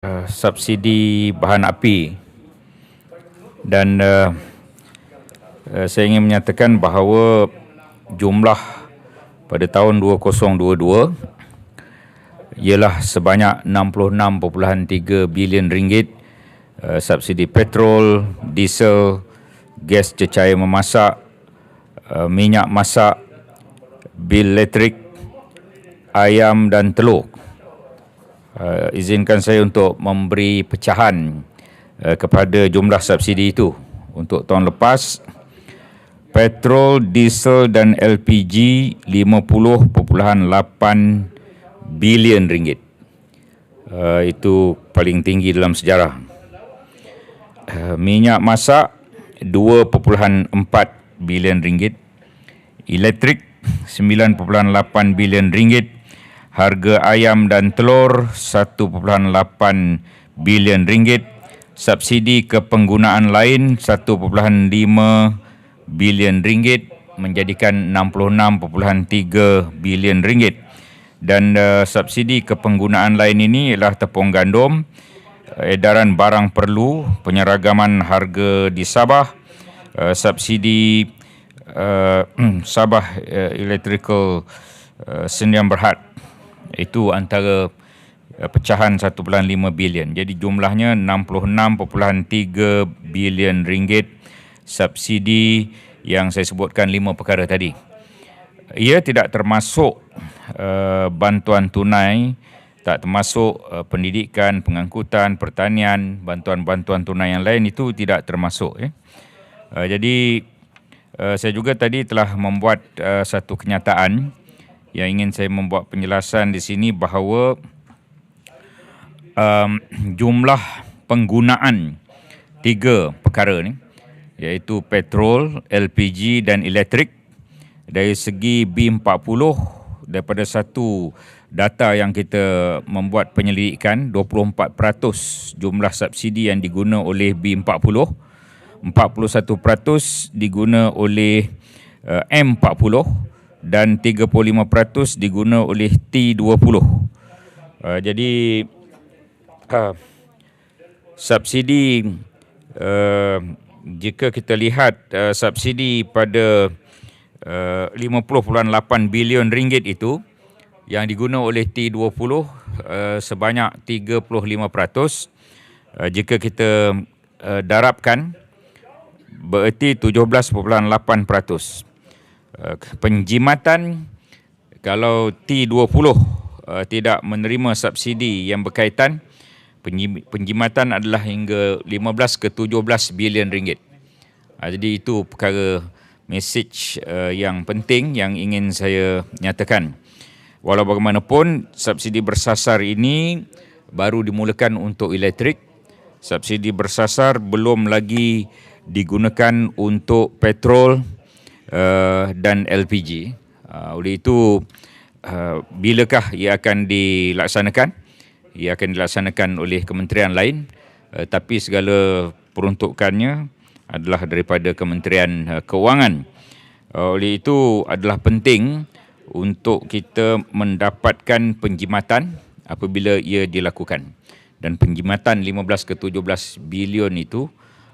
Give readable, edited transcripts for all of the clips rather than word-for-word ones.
subsidi bahan api dan saya ingin menyatakan bahawa jumlah pada tahun 2022 ialah sebanyak 66.3 bilion ringgit subsidi petrol, diesel, gas cecair memasak, minyak masak, bil elektrik, ayam dan telur. Izinkan saya untuk memberi pecahan kepada jumlah subsidi itu. Untuk tahun lepas, petrol, diesel dan LPG 50.8 bilion ringgit. Itu paling tinggi dalam sejarah. Minyak masak 2.4 bilion ringgit. Elektrik 9.8 bilion ringgit. Harga ayam dan telur 1.8 bilion ringgit. Subsidi kepenggunaan lain 1.5 bilion ringgit menjadikan 66.3 bilion ringgit. Dan subsidi kepenggunaan lain ini ialah tepung gandum, edaran barang perlu, penyeragaman harga di Sabah, subsidi Sabah Electrical Sdn Bhd. Itu antara pecahan 1.5 bilion. Jadi jumlahnya 66.3 bilion ringgit subsidi yang saya sebutkan 5 perkara tadi. Ia tidak termasuk bantuan tunai, tak termasuk pendidikan, pengangkutan, pertanian, bantuan-bantuan tunai yang lain itu tidak termasuk. Jadi saya juga tadi telah membuat satu kenyataan yang ingin saya membuat penjelasan di sini bahawa jumlah penggunaan 3 perkara ni, iaitu petrol, LPG dan elektrik, dari segi B40, daripada satu data yang kita membuat penyelidikan, 24% jumlah subsidi yang diguna oleh B40, 41% diguna oleh M40 dan 35% diguna oleh T20. Jadi subsidi, jika kita lihat subsidi pada 50.8 bilion ringgit itu yang diguna oleh T20 sebanyak 35%. Jika kita darabkan, bererti 17.8%. Penjimatan, kalau T20 tidak menerima subsidi yang berkaitan, penjimatan adalah hingga 15 ke 17 bilion ringgit. Jadi itu perkara mesej yang penting yang ingin saya nyatakan. Walau bagaimanapun, subsidi bersasar ini baru dimulakan untuk elektrik. Subsidi bersasar belum lagi digunakan untuk petrol dan LPG. Oleh itu, bilakah ia akan dilaksanakan? Ia akan dilaksanakan oleh kementerian lain, tapi segala peruntukannya adalah daripada Kementerian Keuangan. Oleh itu adalah penting untuk kita mendapatkan penjimatan apabila ia dilakukan. Dan penjimatan 15 ke 17 bilion itu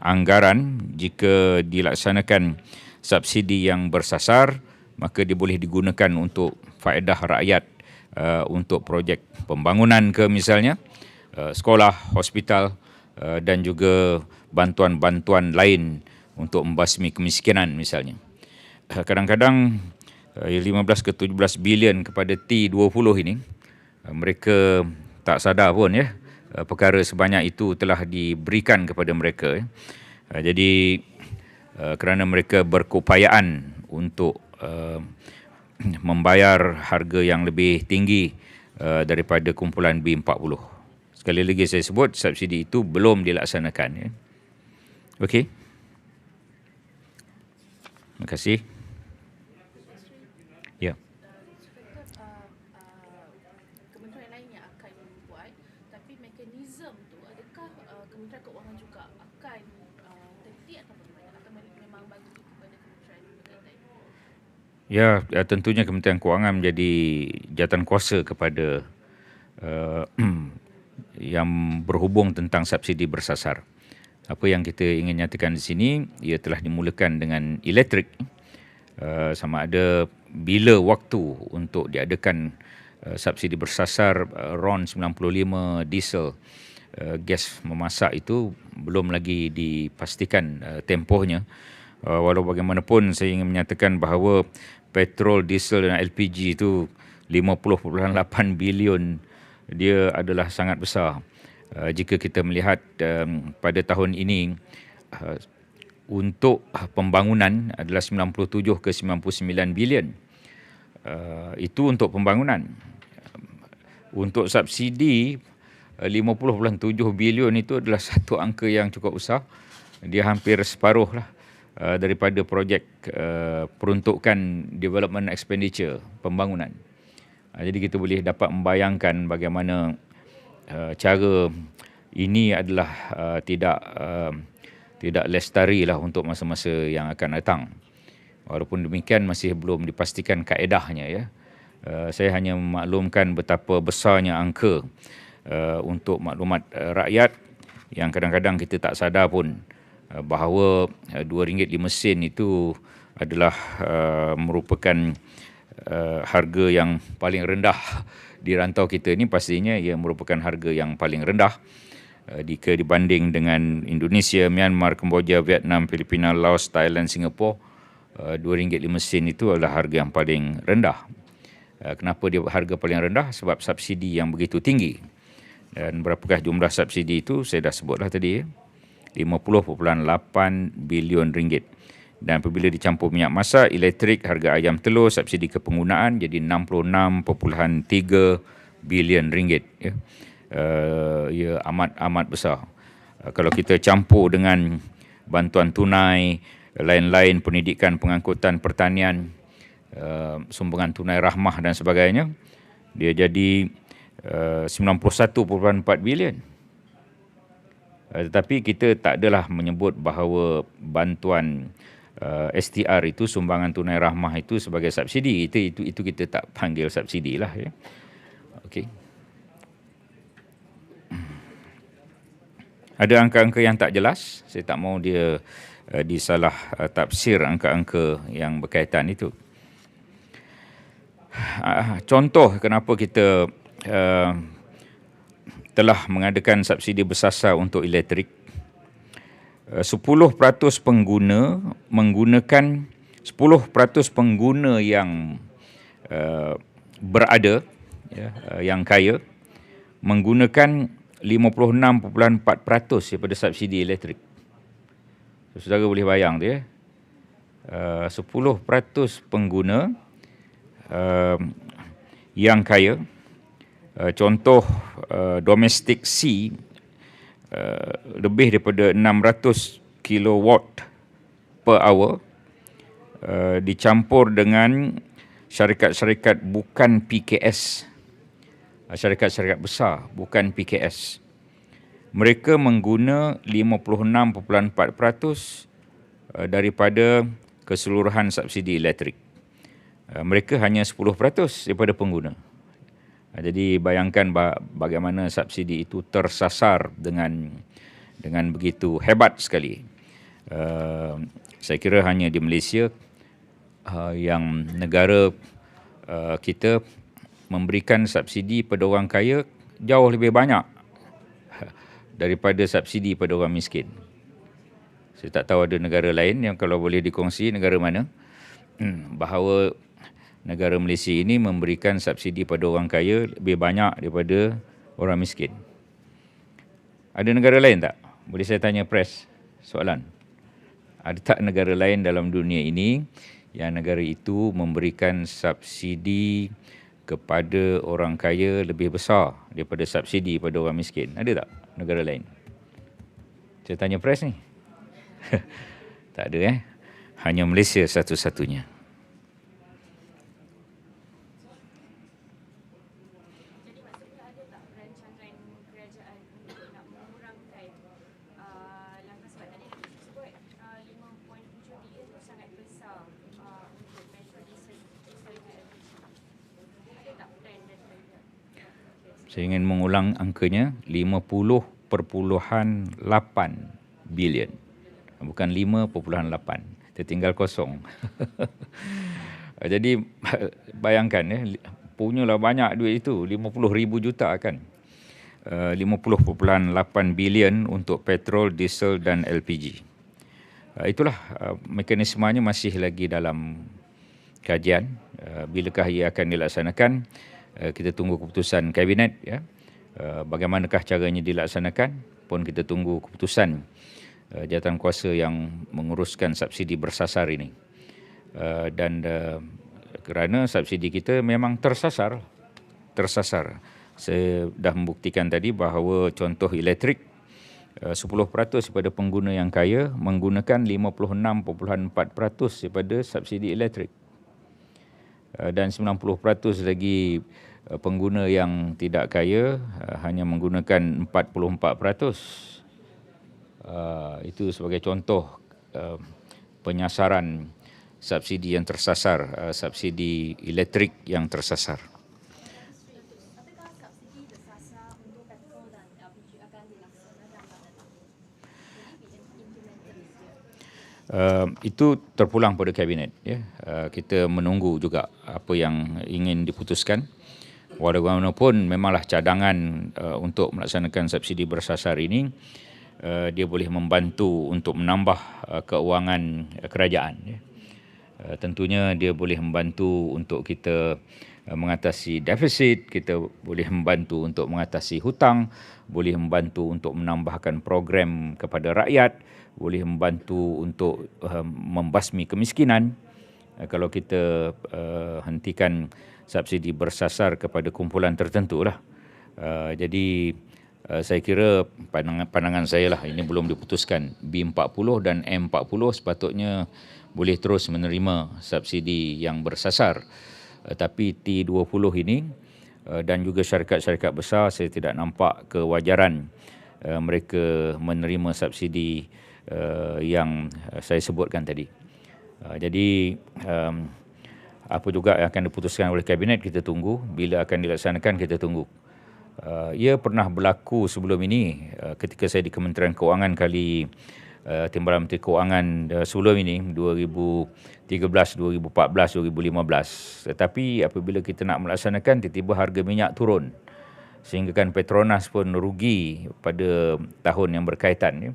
anggaran, jika dilaksanakan subsidi yang bersasar, maka dia boleh digunakan untuk faedah rakyat, untuk projek pembangunan ke misalnya, sekolah, hospital dan juga bantuan-bantuan lain untuk membasmi kemiskinan misalnya. Kadang-kadang 15 ke 17 bilion kepada T20 ini, mereka tak sadar pun perkara sebanyak itu telah diberikan kepada mereka. Jadi kerana mereka berkeupayaan untuk membayar harga yang lebih tinggi daripada kumpulan B40. Sekali lagi saya sebut, subsidi itu belum dilaksanakan. Okey. Terima kasih. Ya. Kementerian lain yang akan membuat, tapi mekanisme tu adakah Kementerian Keuangan juga akan terhenti atau bagaimana, atau memang bagi kepada kementerian berkaitan? Ya, tentunya Kementerian Keuangan menjadi jawatan kuasa kepada yang berhubung tentang subsidi bersasar. Apa yang kita ingin nyatakan di sini, ia telah dimulakan dengan elektrik. Sama ada bila waktu untuk diadakan subsidi bersasar RON 95 diesel gas memasak itu belum lagi dipastikan tempohnya. Walau bagaimanapun saya ingin menyatakan bahawa petrol, diesel dan LPG itu 50.8 bilion dia adalah sangat besar. Jika kita melihat pada tahun ini untuk pembangunan adalah 97 ke 99 bilion. Itu untuk pembangunan. Untuk subsidi 50.7 bilion itu adalah satu angka yang cukup besar. Dia hampir separuh lah daripada projek peruntukan development expenditure, pembangunan. Jadi kita boleh dapat membayangkan bagaimana cara ini adalah tidak lestari lah untuk masa-masa yang akan datang. Walaupun demikian masih belum dipastikan kaedahnya ya. Saya hanya memaklumkan betapa besarnya angka untuk maklumat rakyat yang kadang-kadang kita tak sadar pun bahawa RM2.5 itu adalah merupakan harga yang paling rendah di rantau kita ni. Pastinya ia merupakan harga yang paling rendah jika dibanding dengan Indonesia, Myanmar, Kemboja, Vietnam, Filipina, Laos, Thailand, Singapura. RM2.5 itu adalah harga yang paling rendah. Kenapa dia harga paling rendah? Sebab subsidi yang begitu tinggi. Dan berapakah jumlah subsidi itu? Saya dah sebutlah tadi, RM50.8 bilion. Dan apabila dicampur minyak masak, elektrik, harga ayam telur, subsidi kepenggunaan jadi RM66.3 bilion. Ya. Ia amat besar. Kalau kita campur dengan bantuan tunai, lain-lain pendidikan, pengangkutan, pertanian, sumbangan tunai rahmah dan sebagainya, dia jadi 91.4 bilion. Tetapi kita tak adalah menyebut bahawa bantuan STR itu, sumbangan tunai rahmah itu sebagai subsidi. Itu kita tak panggil subsidi lah ya. Okey. Ada angka-angka yang tak jelas, saya tak mahu dia disalah tafsir angka-angka yang berkaitan itu. Contoh kenapa kita telah mengadakan subsidi bersasar untuk elektrik. 10% pengguna menggunakan 10% pengguna yang berada ya, yang kaya menggunakan 56.4% daripada subsidi elektrik. Saudara boleh bayang tu ya. 10% pengguna yang kaya, contoh domestic C, lebih daripada 600 kilowatt per hour, dicampur dengan syarikat-syarikat bukan PKS, syarikat-syarikat besar bukan PKS. Mereka mengguna 56.4% daripada keseluruhan subsidi elektrik. Mereka hanya 10% daripada pengguna. Jadi bayangkan bagaimana subsidi itu tersasar dengan begitu hebat sekali. Saya kira hanya di Malaysia yang negara kita memberikan subsidi pada orang kaya jauh lebih banyak daripada subsidi pada orang miskin. Saya tak tahu ada negara lain yang kalau boleh dikongsi, negara mana, bahawa negara Malaysia ini memberikan subsidi pada orang kaya lebih banyak daripada orang miskin. Ada negara lain tak? Boleh saya tanya press soalan? Ada tak negara lain dalam dunia ini yang negara itu memberikan subsidi kepada orang kaya lebih besar daripada subsidi pada orang miskin? Ada tak negara lain? Saya tanya press ni. Tak ada Hanya Malaysia satu-satunya. Saya ingin mengulang angkanya, 50.8 bilion. Bukan 5.8. Tertinggal kosong. Jadi bayangkan ya, punyalah banyak duit itu, 50,000 juta kan. 50.8 bilion untuk petrol, diesel dan LPG. Itulah mekanismenya masih lagi dalam kajian. Bilakah ia akan dilaksanakan? Kita tunggu keputusan kabinet ya. Bagaimanakah caranya dilaksanakan pun kita tunggu keputusan jawatankuasa yang menguruskan subsidi bersasar ini. Dan kerana subsidi kita memang tersasar. Saya dah membuktikan tadi bahawa contoh elektrik 10% daripada pengguna yang kaya menggunakan 56.4% daripada subsidi elektrik. Dan 90% lagi pengguna yang tidak kaya hanya menggunakan 44%. Itu sebagai contoh penyasaran subsidi yang tersasar, subsidi elektrik yang tersasar. Apakah subsidi bersasar untuk petrol dan LPG akan dilaksanakan pada tahun ini? Will it be implemented this year? Itu terpulang pada kabinet. Ya. Kita menunggu juga apa yang ingin diputuskan. Walaupun memanglah cadangan untuk melaksanakan subsidi bersasar ini, dia boleh membantu untuk menambah keuangan kerajaan. Ya. Tentunya dia boleh membantu untuk kita mengatasi defisit, kita boleh membantu untuk mengatasi hutang, boleh membantu untuk menambahkan program kepada rakyat, boleh membantu untuk membasmi kemiskinan. Kalau kita hentikan subsidi bersasar kepada kumpulan tertentu lah. Jadi saya kira pandangan saya lah, ini belum diputuskan. B40 dan M40 sepatutnya boleh terus menerima subsidi yang bersasar. Tapi T20 ini dan juga syarikat-syarikat besar, saya tidak nampak kewajaran mereka menerima subsidi yang saya sebutkan tadi. Jadi apa juga yang akan diputuskan oleh kabinet kita tunggu, bila akan dilaksanakan kita tunggu. Ia pernah berlaku sebelum ini ketika saya di Kementerian Kewangan kali Timbalan Menteri Kewangan sebelum ini 2013, 2014, 2015. Tetapi apabila kita nak melaksanakan, tiba-tiba harga minyak turun. Sehingga kan Petronas pun rugi pada tahun yang berkaitan. Ya.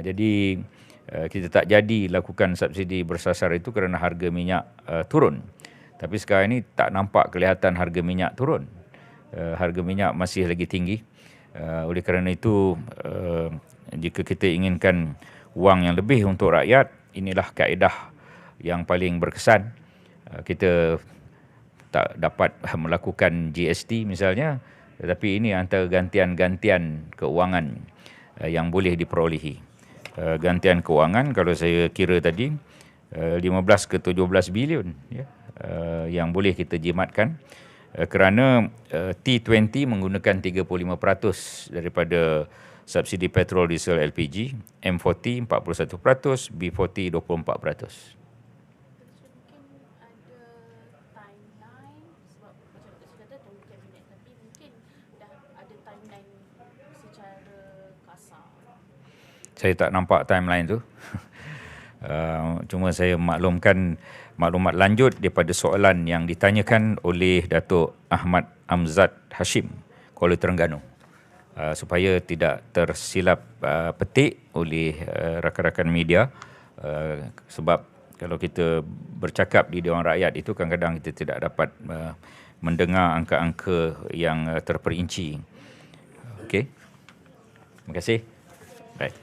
Jadi kita tak jadi lakukan subsidi bersasar itu kerana harga minyak turun. Tapi sekarang ini tak nampak kelihatan harga minyak turun. Harga minyak masih lagi tinggi. Oleh kerana itu, jika kita inginkan wang yang lebih untuk rakyat, inilah kaedah yang paling berkesan. Kita tak dapat melakukan GST misalnya, tetapi ini antara gantian-gantian keuangan yang boleh diperolehi. Gantian keuangan kalau saya kira tadi 15 ke 17 bilion ya, yang boleh kita jimatkan. Kerana T20 menggunakan 35% daripada subsidi petrol, diesel, LPG, M40 41%, B40 24%. Mungkin ada timeline sebab macam Datuk kata tunggu kabinet, tapi mungkin dah ada timeline secara kasar. Saya tak nampak timeline tu. Cuma saya maklumkan maklumat lanjut daripada soalan yang ditanyakan oleh Datuk Ahmad Amzad Hashim, Kuala Terengganu, supaya tidak tersilap petik oleh rakan-rakan media, sebab kalau kita bercakap di Dewan Rakyat itu kadang-kadang kita tidak dapat mendengar angka-angka yang terperinci. Okey. Terima kasih. Baik.